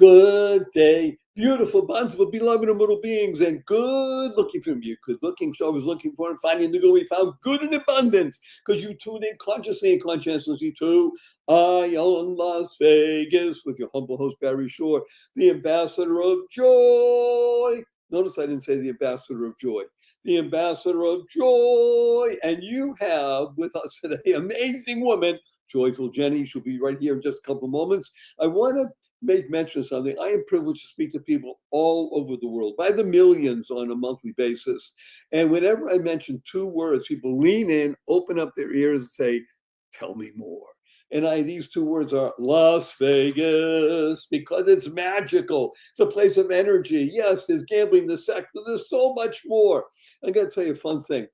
Good day, beautiful, bountiful, beloved, immortal beings, and good looking from you. Good looking, so I was looking for and finding the good we found good in abundance because you tuned in consciously and conscientiously to I own Las Vegas with your humble host, Barry Shore, the ambassador of joy. Notice I didn't say the ambassador of joy, the ambassador of joy. And you have with us today, amazing woman, Joyful Jennie. She'll be right here in just a couple of moments. I want to make mention of something. I am privileged to speak to people all over the world by the millions on a monthly basis. And whenever I mention two words, people lean in, open up their ears and say, tell me more. And these two words are Las Vegas, because it's magical. It's a place of energy. Yes, there's gambling, there's sex, but there's so much more. I got to tell you a fun thing.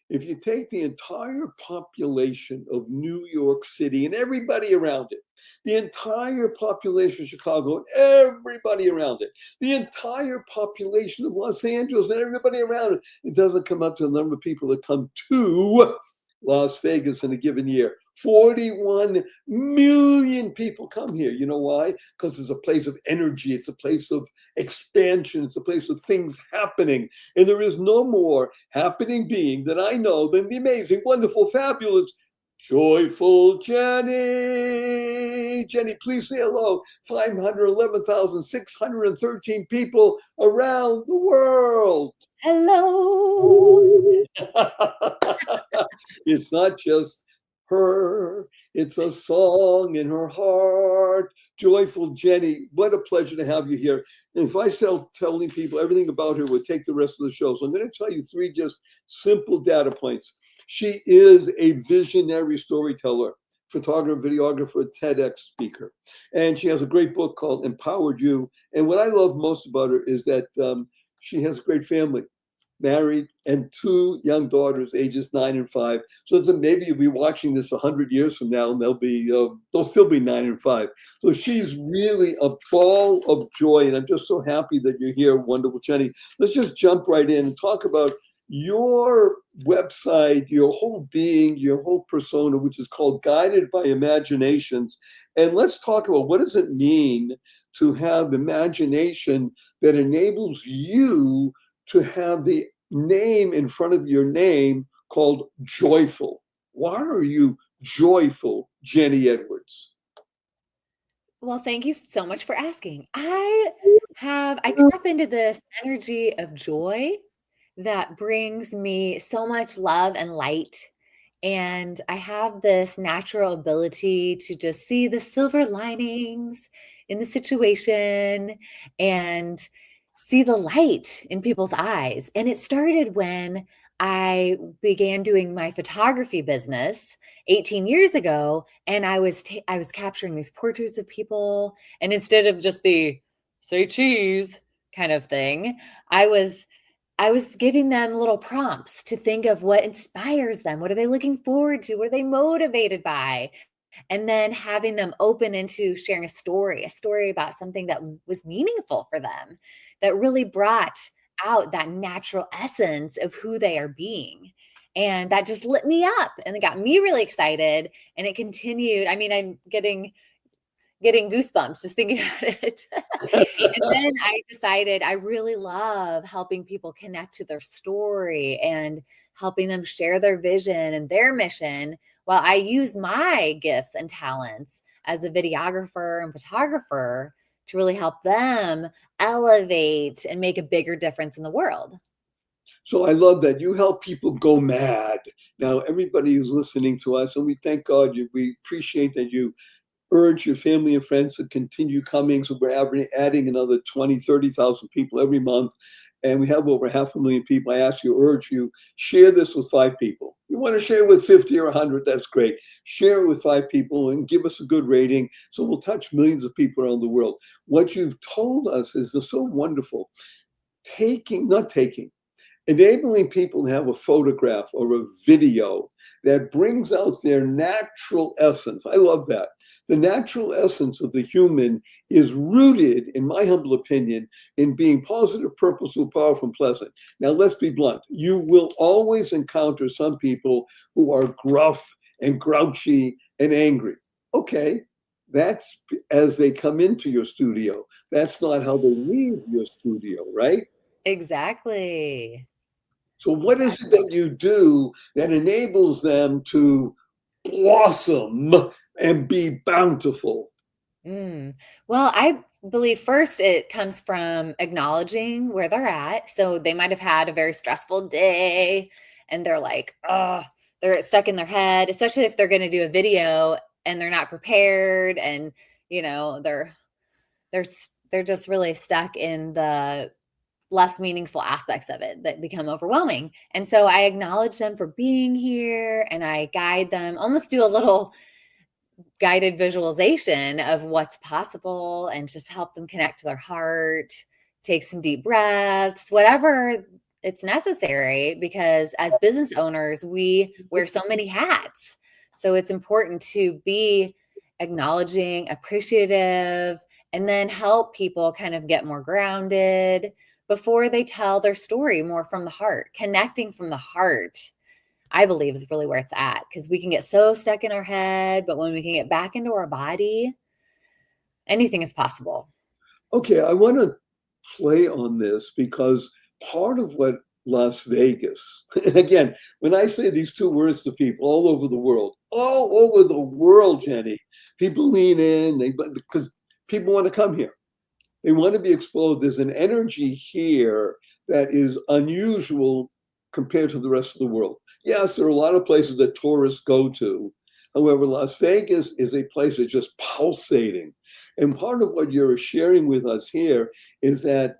If you take the entire population of New York City and everybody around it, the entire population of Chicago and everybody around it, the entire population of Los Angeles and everybody around it, it doesn't come up to the number of people that come to Las Vegas in a given year. 41 million people come here. You know why? Because it's a place of energy. It's a place of expansion. It's a place of things happening. And there is no more happening being that I know than the amazing, wonderful, fabulous, joyful Jennie. Jennie, please say hello. 511,613 people around the world. Hello. It's not just her, it's a song in her heart. Joyful Jennie, what a pleasure to have you here. And if I start telling people everything about her, would take the rest of the show. So I'm going to tell you three just simple data points. She is a visionary storyteller, photographer, videographer, TEDx speaker. And she has a great book called Empowered You. And what I love most about her is that she has a great family. Married, and two young daughters, ages 9 and 5. So maybe you'll be watching this 100 years from now, and they'll still be 9 and 5. So she's really a ball of joy, and I'm just so happy that you're here, wonderful Jennie. Let's just jump right in and talk about your website, your whole being, your whole persona, which is called Guided by Imaginations. And let's talk about what does it mean to have imagination that enables you to have the name in front of your name called joyful. Why are you joyful, Jennie Edwards? Well, thank you so much for asking. I tap into this energy of joy that brings me so much love and light. And I have this natural ability to just see the silver linings in the situation and see the light in people's eyes. And it started when I began doing my photography business 18 years ago, and I was capturing these portraits of people, and instead of just the say cheese kind of thing, I was giving them little prompts to think of what inspires them. What are they looking forward to? What are they motivated by? And then having them open into sharing a story about something that was meaningful for them, that really brought out that natural essence of who they are being. And that just lit me up and it got me really excited. And it continued. I mean, I'm getting goosebumps just thinking about it. And then I decided I really love helping people connect to their story and helping them share their vision and their mission while I use my gifts and talents as a videographer and photographer to really help them elevate and make a bigger difference in the world. So I love that you help people go mad. Now, everybody who's listening to us, and we thank God, we appreciate that you urge your family and friends to continue coming. So we're adding another 20, 30,000 people every month. And we have over 500,000 people. I urge you, share this with 5 people. You want to share with 50 or 100, that's great. Share it with 5 people and give us a good rating. So we'll touch millions of people around the world. What you've told us is so wonderful. Enabling people to have a photograph or a video that brings out their natural essence. I love that. The natural essence of the human is rooted, in my humble opinion, in being positive, purposeful, powerful, and pleasant. Now, let's be blunt. You will always encounter some people who are gruff and grouchy and angry. Okay, That's as they come into your studio. That's not how they leave your studio, right? Exactly. So what is it that you do that enables them to blossom and be bountiful? Well, I believe first it comes from acknowledging where they're at. So they might have had a very stressful day and they're like, oh, they're stuck in their head, especially if they're going to do a video and they're not prepared and they're they're just really stuck in the less meaningful aspects of it that become overwhelming. And so I acknowledge them for being here and I guide them, almost do a little guided visualization of what's possible and just help them connect to their heart, take some deep breaths, whatever it's necessary, because as business owners, we wear so many hats. So it's important to be acknowledging, appreciative, and then help people kind of get more grounded before they tell their story more from the heart. Connecting from the heart, I believe, is really where it's at, because we can get so stuck in our head, but when we can get back into our body, anything is possible. Okay, I want to play on this because part of what Las Vegas, and again, when I say these two words to people all over the world, Jenny, people lean in, because people want to come here. They want to be exposed. There's an energy here that is unusual compared to the rest of the world. Yes, there are a lot of places that tourists go to. However, Las Vegas is a place that's just pulsating. And part of what you're sharing with us here is that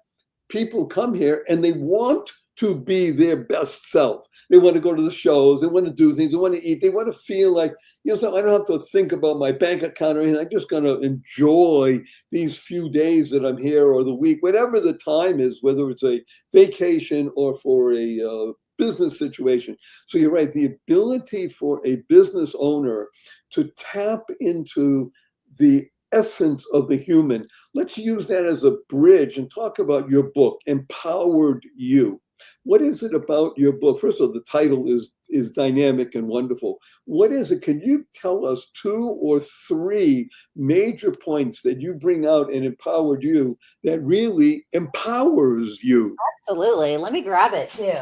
people come here and they want to be their best self. They want to go to the shows, they want to do things, they want to eat, they want to feel like, so I don't have to think about my bank account or anything. I'm just going to enjoy these few days that I'm here or the week, whatever the time is, whether it's a vacation or for a business situation. So you're right, the ability for a business owner to tap into the essence of the human. Let's use that as a bridge and talk about your book, Empowered You. What is it about your book? First of all, the title is dynamic and wonderful. What is it? Can you tell us 2 or 3 major points that you bring out in Empowered You that really empowers you? Absolutely. Let me grab it too.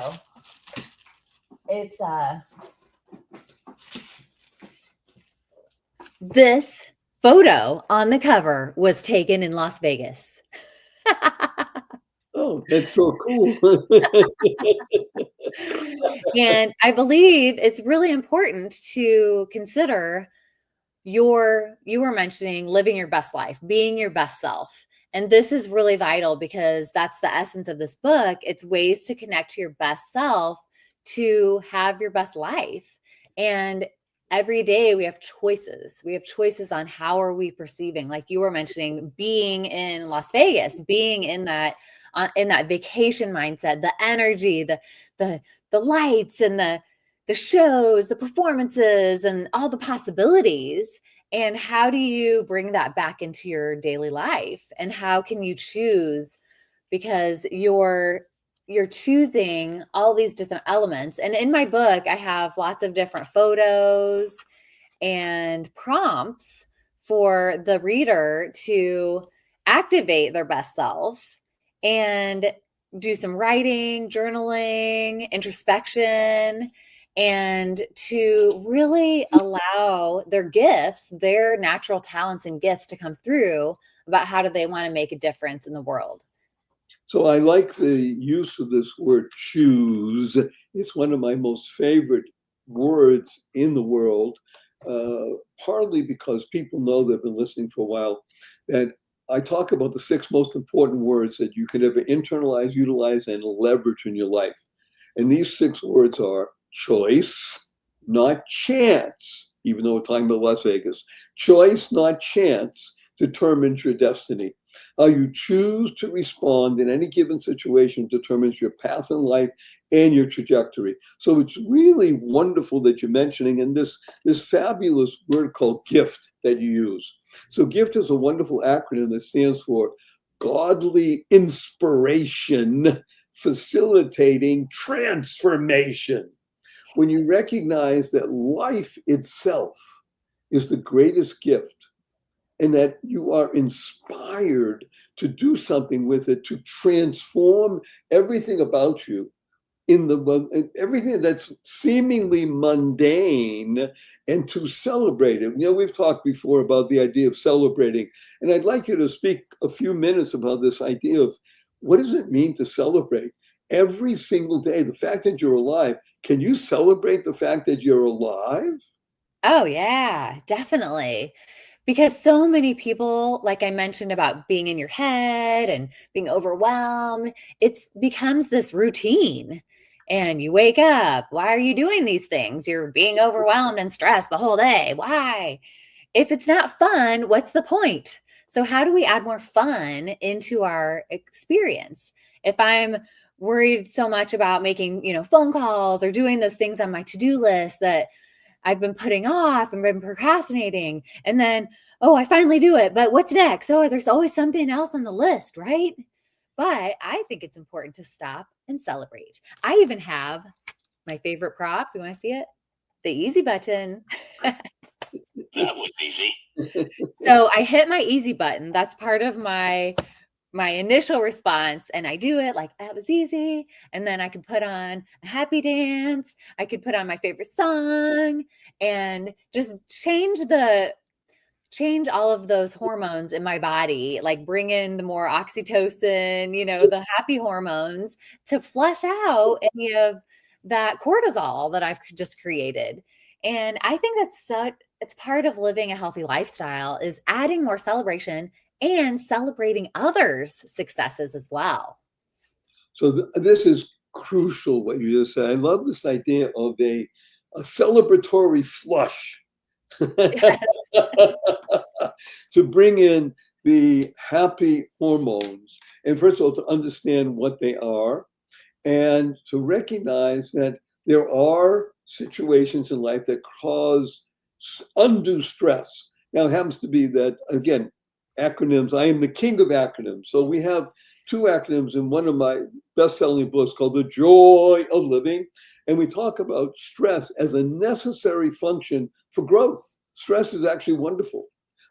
It's this photo on the cover was taken in Las Vegas. Oh, that's so cool. And I believe it's really important to consider you were mentioning living your best life, being your best self. And this is really vital because that's the essence of this book. It's ways to connect to your best self to have your best life. And every day we have choices. We have choices on how are we perceiving, like you were mentioning, being in Las Vegas, being in that vacation mindset, the energy, the lights and the shows, the performances, and all the possibilities. And how do you bring that back into your daily life? And how can you choose? Because you're choosing all these different elements. And in my book, I have lots of different photos and prompts for the reader to activate their best self and do some writing, journaling, introspection, and to really allow their gifts, their natural talents and gifts to come through about how do they want to make a difference in the world. So I like the use of this word choose. It's one of my most favorite words in the world, partly because people know they've been listening for a while, that I talk about the 6 most important words that you can ever internalize, utilize, and leverage in your life. And these 6 words are choice, not chance, even though we're talking about Las Vegas. Choice, not chance, determines your destiny. How you choose to respond in any given situation determines your path in life and your trajectory. So it's really wonderful that you're mentioning, and this fabulous word called gift that you use. So gift is a wonderful acronym that stands for godly inspiration facilitating transformation. When you recognize that life itself is the greatest gift, and that you are inspired to do something with it, to transform everything about you in everything that's seemingly mundane, and to celebrate it. We've talked before about the idea of celebrating, and I'd like you to speak a few minutes about this idea of what does it mean to celebrate every single day, the fact that you're alive. Can you celebrate the fact that you're alive? Oh, yeah, definitely. Because so many people, like I mentioned about being in your head and being overwhelmed, it becomes this routine. And you wake up. Why are you doing these things? You're being overwhelmed and stressed the whole day. Why? If it's not fun, what's the point? So, how do we add more fun into our experience? If I'm worried so much about making, phone calls or doing those things on my to-do list that I've been putting off and been procrastinating. And then, oh, I finally do it. But what's next? Oh, there's always something else on the list, right? But I think it's important to stop and celebrate. I even have my favorite prop. You want to see it? The easy button. That was easy. So I hit my easy button. That's part of my initial response, and I do it like that was easy. And then I could put on a happy dance. I could put on my favorite song and just change all of those hormones in my body, like bring in the more oxytocin, the happy hormones to flush out any of that cortisol that I've just created. And I think it's part of living a healthy lifestyle is adding more celebration and celebrating others' successes as well. So this is crucial, what you just said. I love this idea of a celebratory flush. Yes. To bring in the happy hormones, and first of all, to understand what they are, and to recognize that there are situations in life that cause undue stress. Now, it happens to be that, again, acronyms, I am the king of acronyms. So we have two acronyms in one of my best-selling books called The Joy of Living. And we talk about stress as a necessary function for growth. Stress is actually wonderful.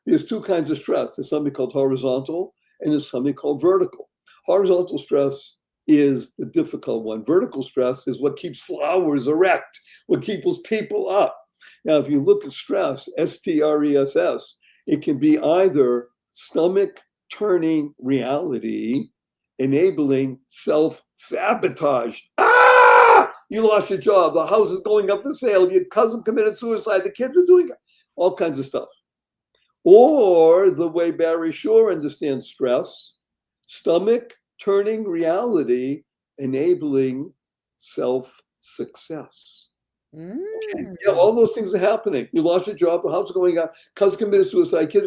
There's two kinds of stress. There's something called horizontal and there's something called vertical. Horizontal stress is the difficult one. Vertical stress is what keeps flowers erect, what keeps people up. Now, if you look at stress, S-T-R-E-S-S, it can be either stomach turning reality, enabling self-sabotage. You lost your job, the house is going up for sale, your cousin committed suicide, the kids are doing all kinds of stuff. Or the way Barry Shore understands stress, stomach turning reality, enabling self-success. Yeah, all those things are happening. You lost your job, the house is going up, cousin committed suicide, kid.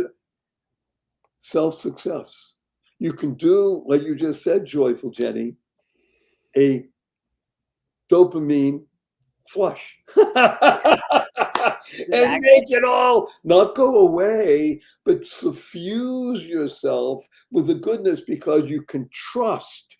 Self-success. You can do what you just said, joyful Jennie, a dopamine flush. And make it all not go away, but suffuse yourself with the goodness, because you can trust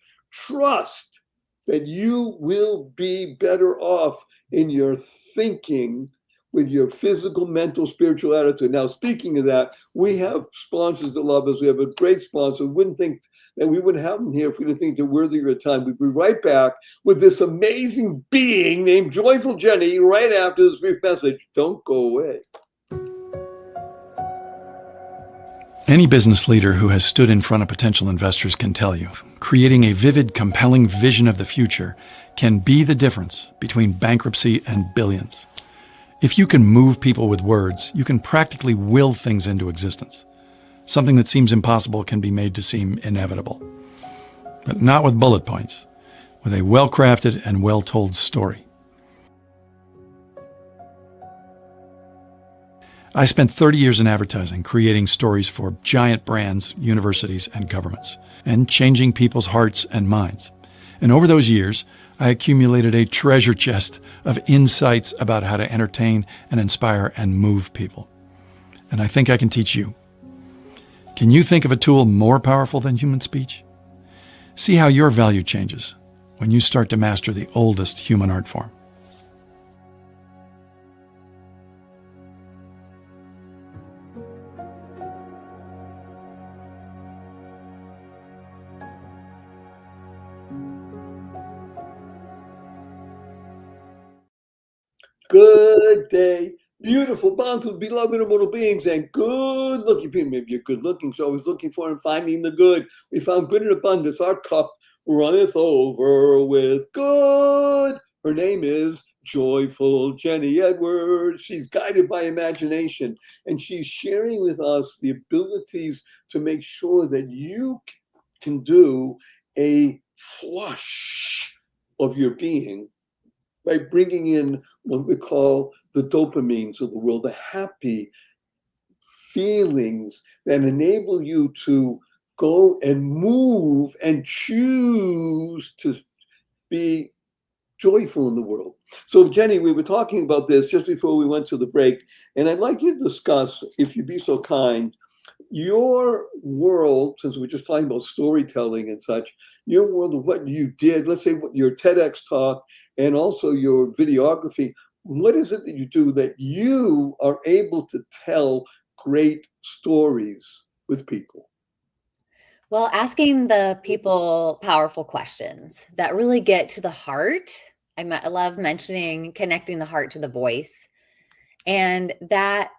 that you will be better off in your thinking with your physical, mental, spiritual attitude. Now, speaking of that, we have sponsors that love us. We have a great sponsor. We wouldn't think that we wouldn't have them here if we didn't think they're worthy of your time. We'd be right back with this amazing being named Joyful Jennie right after this brief message. Don't go away. Any business leader who has stood in front of potential investors can tell you, creating a vivid, compelling vision of the future can be the difference between bankruptcy and billions. If you can move people with words, you can practically will things into existence. Something that seems impossible can be made to seem inevitable. But not with bullet points, with a well-crafted and well-told story. I spent 30 years in advertising, creating stories for giant brands, universities, and governments, and changing people's hearts and minds. And over those years, I accumulated a treasure chest of insights about how to entertain and inspire and move people. And I think I can teach you. Can you think of a tool more powerful than human speech? See how your value changes when you start to master the oldest human art form. Good day. Beautiful, bountiful, beloved immortal beings, and good looking people. Maybe you're good looking, so I was looking for and finding the good. We found good in abundance. Our cup runneth over with good. Her name is Joyful Jennie Edwards. She's guided by imagination, and she's sharing with us the abilities to make sure that you can do a flush of your being by bringing in what we call the dopamines of the world, the happy feelings that enable you to go and move and choose to be joyful in the world. So, Jennie, we were talking about this just before we went to the break, and I'd like you to discuss, if you'd be so kind, your world, since we're just talking about storytelling and such, your world of what you did, let's say what your TEDx talk and also your videography, what is it that you do that you are able to tell great stories with people? Well, asking the people powerful questions that really get to the heart. I love mentioning connecting the heart to the voice, and that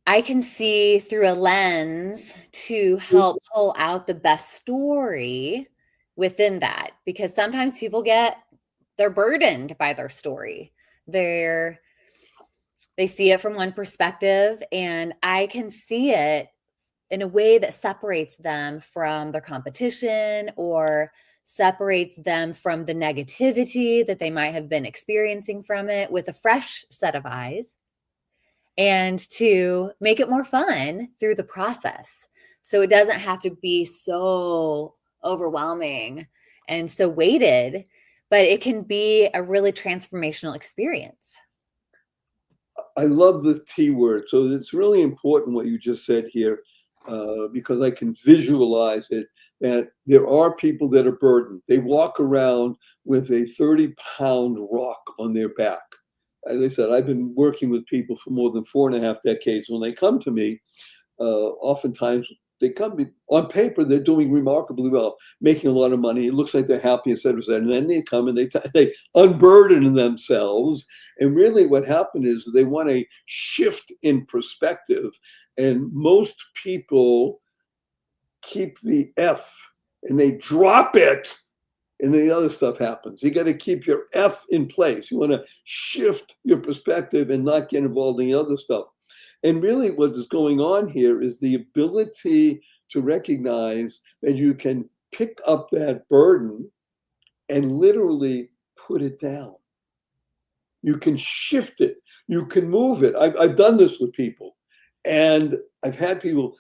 I can see through a lens to help pull out the best story within that, because sometimes people they're burdened by their story. They see it from one perspective, and I can see it in a way that separates them from their competition or separates them from the negativity that they might have been experiencing from it with a fresh set of eyes, and to make it more fun through the process. So it doesn't have to be so overwhelming and so weighted, but it can be a really transformational experience. I love the T word. So it's really important what you just said here, because I can visualize it, that there are people that are burdened. They walk around with a 30-pound rock on their back. As I said, I've been working with people for more than 4.5 decades. When they come to me, oftentimes they come on paper, they're doing remarkably well, making a lot of money. It looks like they're happy, et cetera, et cetera. And then they come and they unburden themselves. And really what happened is they want a shift in perspective. And most people keep the F and they drop it, and then the other stuff happens. You got to keep your F in place. You want to shift your perspective and not get involved in the other stuff. And really what is going on here is the ability to recognize that you can pick up that burden and literally put it down. You can shift it. You can move it. I've done this with people, and I've had people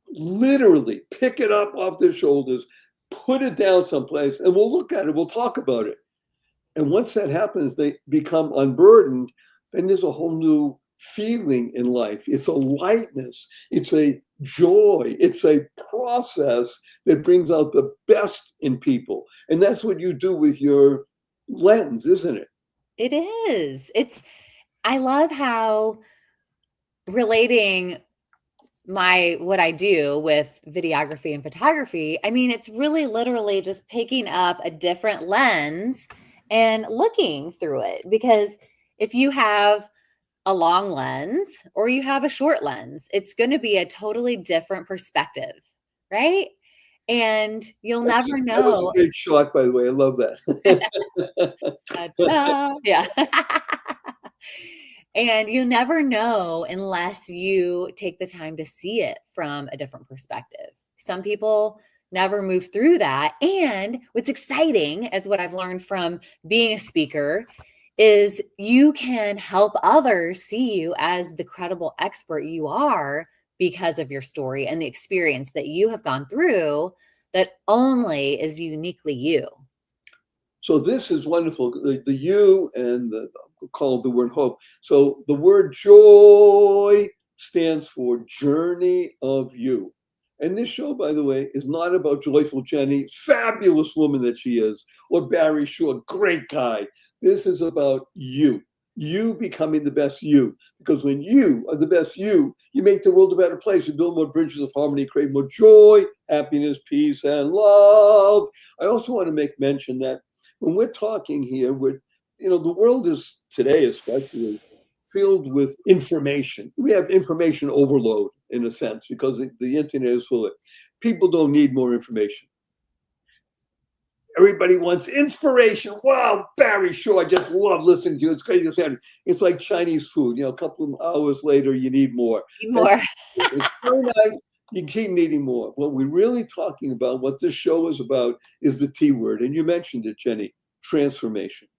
literally pick it up off their shoulders, put it down someplace, and we'll look at it. We'll talk about it. And once that happens, they become unburdened. Then there's a whole new feeling in life. It's a lightness. It's a joy. It's a process that brings out the best in people. And that's what you do with your lens, isn't it? It is. I love how relating what I do with videography and photography, I mean, it's really literally just picking up a different lens and looking through it. Because if you have a long lens or you have a short lens, it's going to be a totally different perspective, right? And you'll never know. That was a great shot, by the way. I love that. Yeah. And you'll never know unless you take the time to see it from a different perspective. Some people never move through that. And what's exciting, as what I've learned from being a speaker, is you can help others see you as the credible expert you are because of your story and the experience that you have gone through that only is uniquely you. So this is wonderful. The you and called the word hope. So the word joy stands for journey of you. And this show, by the way, is not about Joyful Jennie, fabulous woman that she is, or Barry Shaw, great guy. This is about you becoming the best you. Because when you are the best you make the world a better place. You build more bridges of harmony, create more joy, happiness, peace, and love. I also want to make mention that when we're talking here, we're the world is today, especially, filled with information. We have information overload in a sense because the internet is full of it. People don't need more information. Everybody wants inspiration. Wow, Barry, sure, I just love listening to you. It's crazy. It's like Chinese food. A couple of hours later, you need more. More. It's so nice. You keep needing more. What we're really talking about, what this show is about, is the T word. And you mentioned it, Jenny, transformation.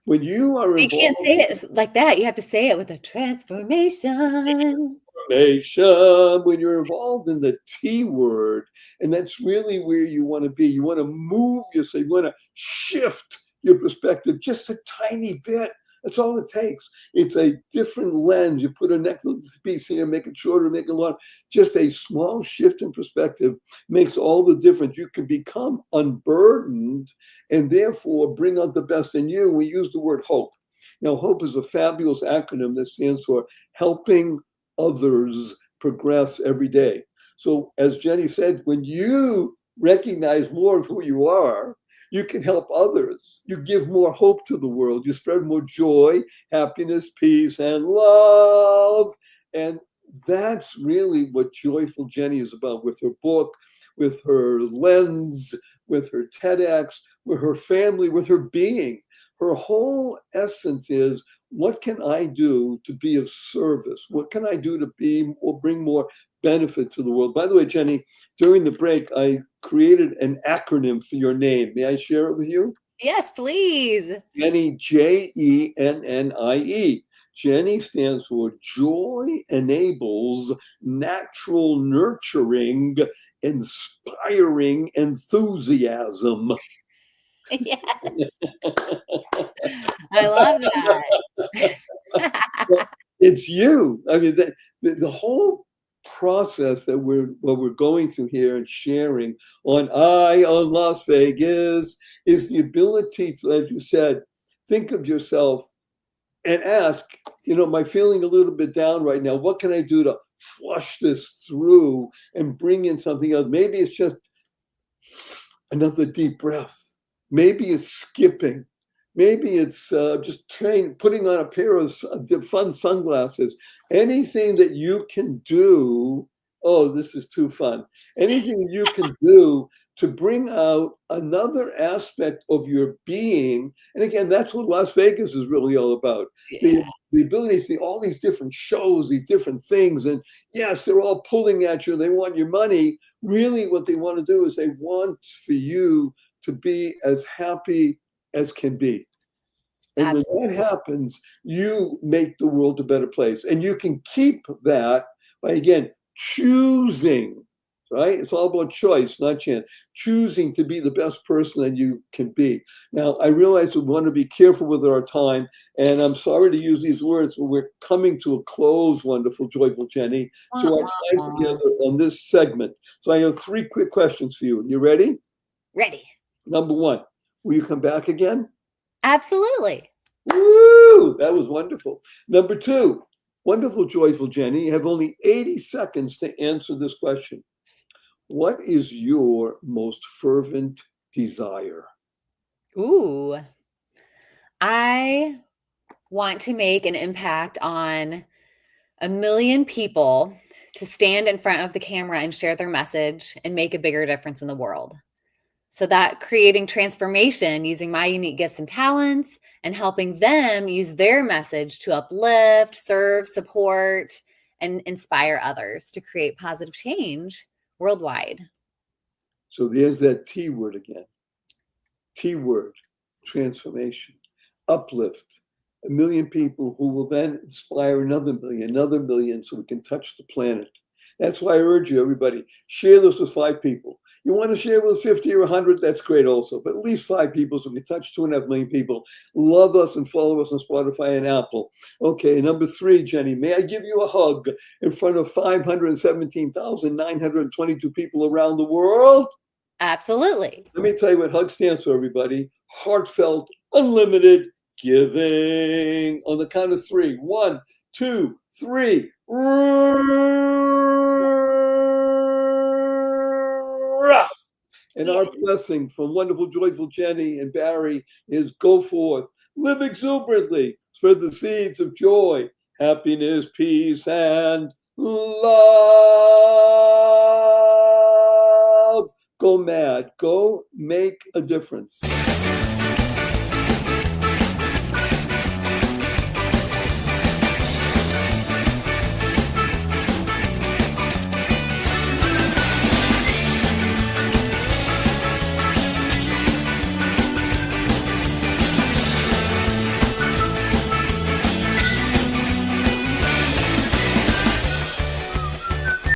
When you are You involved, can't say it like that. You have to say it with a transformation. when you're involved in the T word, and that's really where you want to be. You want to move yourself. You want to shift your perspective just a tiny bit. That's all it takes. It's a different lens. You put a necklace piece here, make it shorter, make it longer. Just a small shift in perspective makes all the difference. You can become unburdened and therefore bring out the best in you. We use the word hope. Now, hope is a fabulous acronym that stands for helping others progress every day. So as Jenny said, when you recognize more of who you are, you can help others. You give more hope to the world. You spread more joy, happiness, peace, and love. And that's really what Joyful Jenny is about with her book, with her lens, with her TEDx, with her family, with her being. Her whole essence is, what can I do to be of service? What can I do to be or bring more benefit to the world? By the way, Jenny, during the break, I created an acronym for your name. May I share it with you? Yes, please. Jennie, Jennie. Jennie stands for Joy Enables Natural Nurturing, Inspiring Enthusiasm. Yes. I love that. It's you. I mean, the whole process that we're going through here and sharing on Las Vegas is the ability to, as you said, think of yourself and ask, am I feeling a little bit down right now? What can I do to flush this through and bring in something else? Maybe it's just another deep breath. Maybe it's skipping. Maybe it's just putting on a pair of fun sunglasses. Anything that you can do. Oh, this is too fun. Anything you can do to bring out another aspect of your being. And again, that's what Las Vegas is really all about. Yeah. The ability to see all these different shows, these different things. And yes, they're all pulling at you. They want your money. Really, what they want to do is they want for you to be as happy as can be. And Absolutely. when that happens, you make the world a better place. And you can keep that by, again, choosing, right? It's all about choice, not chance. Choosing to be the best person that you can be. Now, I realize we want to be careful with our time, and I'm sorry to use these words, but we're coming to a close, wonderful, joyful Jenny, to our time together on this segment. So I have 3 quick questions for you. You ready? Ready. Number 1, will you come back again? Absolutely. Woo! That was wonderful. Number 2, wonderful, joyful Jenny, you have only 80 seconds to answer this question. What is your most fervent desire? Ooh. I want to make an impact on 1 million people to stand in front of the camera and share their message and make a bigger difference in the world. So that creating transformation using my unique gifts and talents and helping them use their message to uplift, serve, support, and inspire others to create positive change worldwide. So there's that T word again. T word, transformation, uplift. 1 million people who will then inspire another million, so we can touch the planet. That's why I urge you, everybody, share this with 5 people. You want to share with 50 or 100, that's great also, but at least 5 people so we can touch 2.5 million people. Love us and follow us on Spotify and Apple. Okay, number 3, Jenny, may I give you a hug in front of 517,922 people around the world? Absolutely. Let me tell you what HUG stands for, everybody. Heartfelt, unlimited giving. On the count of 3. 1, 2, 3. And our blessing from wonderful, joyful Jenny and Barry is go forth, Live exuberantly. Spread the seeds of joy, happiness, peace, and love. Go mad. Go make a difference.